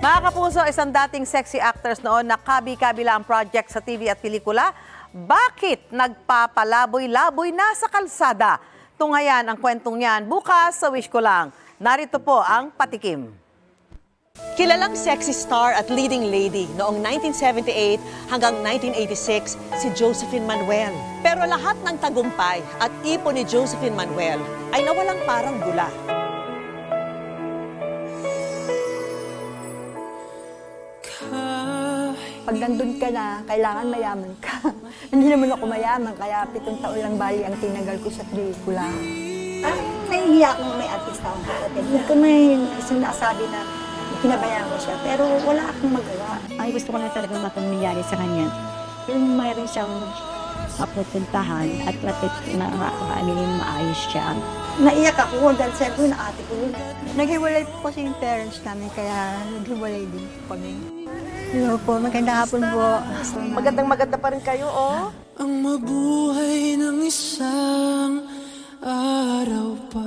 Mga kapuso, isang dating sexy actress noon na kabi-kabila ang project sa TV at pelikula, bakit nagpapalaboy-laboy na sa kalsada? Tunghayan ang kwentong yan bukas sa Wish Ko Lang. Narito po ang patikim. Kilalang sexy star at leading lady noong 1978 hanggang 1986 si Josephine Manuel. Pero lahat ng tagumpay at ipon ni Josephine Manuel ay nawalang parang bula. Pag nandun ka na, kailangan mayaman ka. Hindi naman ako mayaman, kaya 7 taon lang bali ang tinagal ko sa pelikula. Nahihiya akong may artista akong kapatid. Hindi ko may isang nasabi na pinabayaan ko siya, pero wala akong magawa. Ang gusto ko na talaga mapangyayari sa kanya, yung mayroon siyang mapupuntahan at makakaaminin maayos siya. Naiyak ako dahil siyempre na ate ko yun. Naghiwalay po kasi yung parents namin, kaya naghiwalay din po kami. Hello po, magandang hapon po. Magandang-maganda pa rin kayo, oh. Ang mabuhay ng isang araw pa.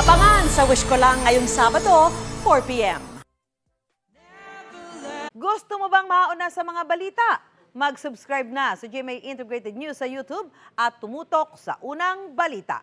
Abangan sa Wish Ko Lang ngayong Sabado, 4 p.m. Gusto mo bang mauna sa mga balita? Mag-subscribe na sa GMA Integrated News sa YouTube at tumutok sa unang balita.